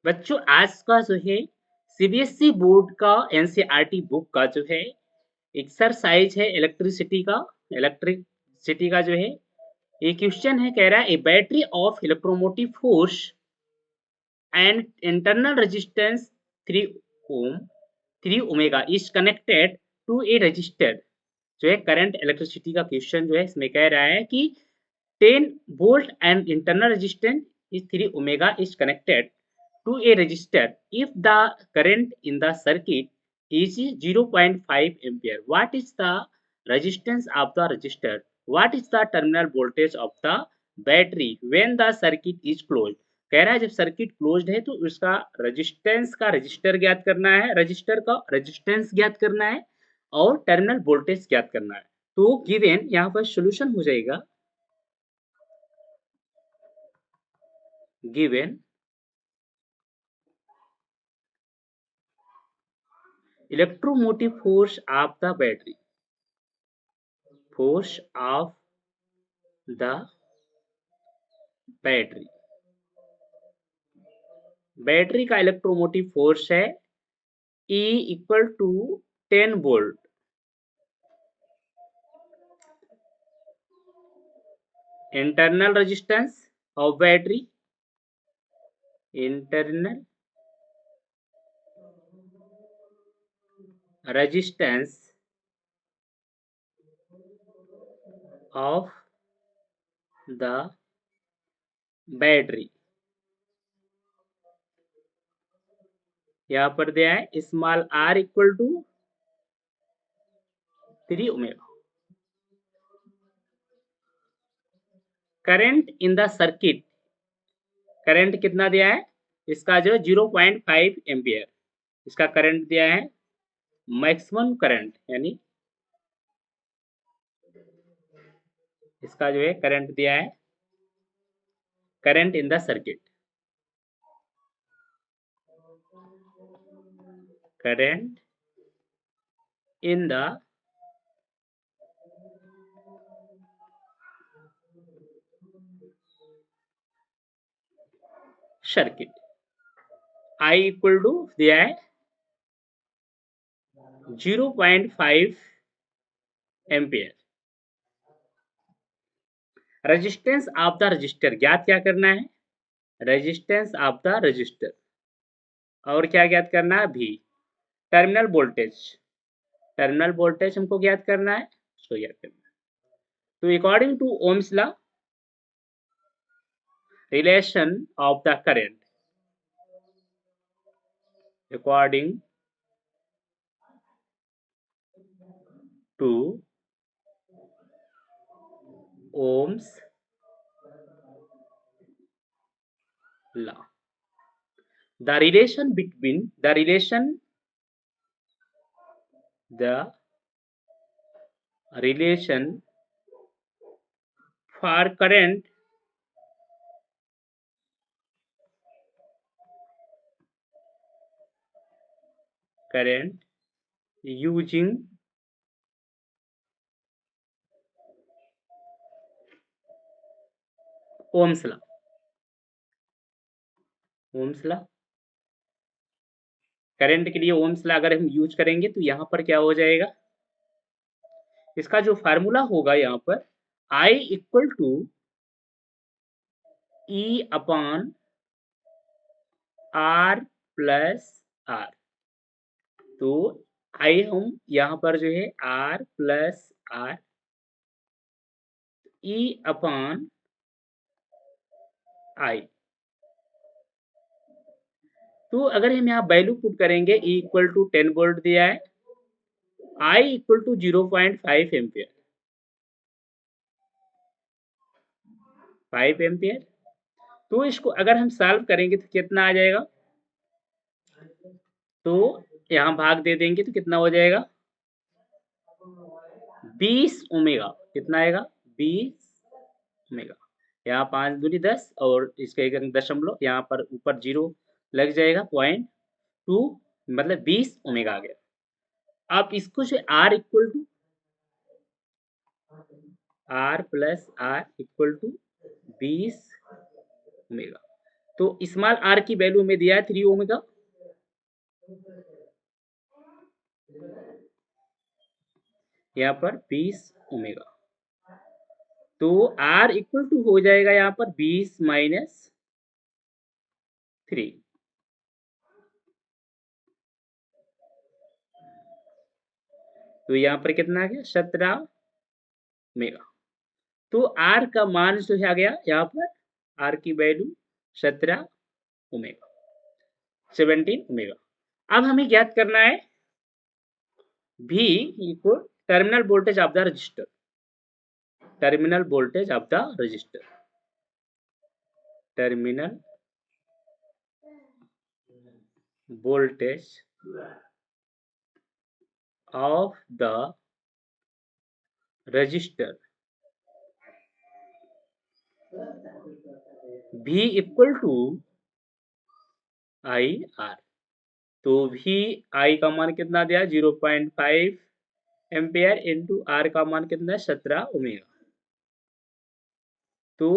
बच्चों आज का जो है सीबीएसई बोर्ड का एनसीईआरटी बुक का जो है एक्सरसाइज है इलेक्ट्रिसिटी का जो है ये क्वेश्चन है, कह रहा है a battery of electromotive force and internal resistance 3 ohm 3 omega is connected to a resistor. जो है करंट इलेक्ट्रिसिटी का क्वेश्चन जो है इसमें कह रहा है कि 10 volt and internal resistance is 3 omega is connected to a resistor if the current in the circuit is 0.5 ampere. What is the resistance of the resistor? What is the terminal voltage of the battery when the circuit is closed? कह रहा है जब circuit closed है तो उसका resistance का register ज्ञात करना है, रजिस्टर का रेजिस्टेंस ज्ञात करना है और टर्मिनल वोल्टेज ज्ञात करना है। तो गिवन यहाँ पर सोल्यूशन हो जाएगा given electromotive force of the battery, force of the battery, battery का इलेक्ट्रोमोटिव फोर्स है E equal to 10 volt, internal resistance of battery, internal resistance of the battery, यहाँ पर दिया है small r equal to 3 omega. Current in the circuit, current कितना दिया है इसका जो 0.5 एम्पियर, इसका करंट दिया है मैक्सिमम करंट, यानी इसका जो है करंट दिया है current in the circuit, current in the circuit, I equal to दिया है 0.5 ampere. Resistance of the register ज्ञात क्या करना है, रेजिस्टेंस ऑफ द रजिस्टर, और क्या ज्ञात करना है भी टर्मिनल वोल्टेज, टर्मिनल वोल्टेज हमको ज्ञात करना है, उसको ज्ञात करना है। तो according to Ohm's law relation of the current, according to Ohm's law, the relation between the relation for current using Ohm's law, Ohm's law current के लिए ओम्स लॉ अगर हम यूज करेंगे तो यहाँ पर क्या हो जाएगा, इसका जो फार्मूला होगा यहाँ पर I equal to E upon R plus R। तो I हम यहाँ पर जो है R plus R E upon I, तो अगर हम यहाँ वैल्यू पुट करेंगे E इक्वल टू 10 वोल्ट दिया है, I equal to 0.5 ampere, 5 ampere. तो इसको अगर हम सॉल्व करेंगे तो कितना आ जाएगा, तो यहाँ भाग दे देंगे तो कितना हो जाएगा 20 ओमेगा, कितना आएगा 20 ओमेगा, यहाँ 5 दूनी 10 और इसका एक दशमलव यहाँ पर ऊपर 0 लग जाएगा 0.2, मतलब 20 ओमेगा आ गया। आप इसको जो R equal to R plus R equal to 20 omega, तो स्मॉल आर की वैल्यू में दिया है 3 ओमेगा, यहाँ पर 20 ओमेगा। तो R इक्वल टू हो जाएगा यहाँ पर 20 माइनस 3। तो यहाँ पर कितना आ गया 17 ओमेगा। तो R का मान जो है आ गया यहाँ पर, R की वैल्यू 17 ओमेगा, 17 ओमेगा। अब हमें ज्ञात करना है V equal terminal voltage of the register, terminal voltage of the register, terminal voltage of the register V equal to I R. तो V I का मान कितना दिया 0.5 एम्पेयर इंटू R का मान कितना है 17 ओमेगा। तो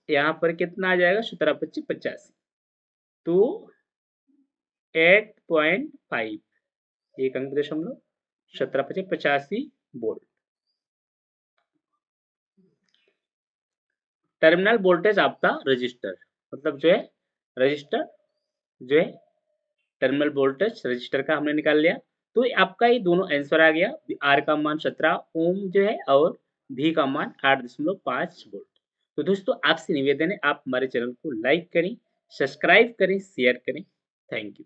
यहाँ पर कितना आ जाएगा 17 25 85। तो 8.5 एक अंक दशमलव 17 25 85 volt terminal voltage of the register, मतलब जो है रजिस्टर जो है टर्मिनल वोल्टेज रजिस्टर का हमने निकाल लिया। तो आपका ये दोनों आंसर आ गया, आर का मान 17 ओम जो है और भी का मान 8.5 वोल्ट। तो दोस्तों आपसे निवेदन है आप हमारे चैनल को लाइक करें, सब्सक्राइब करें, शेयर करें। Thank you.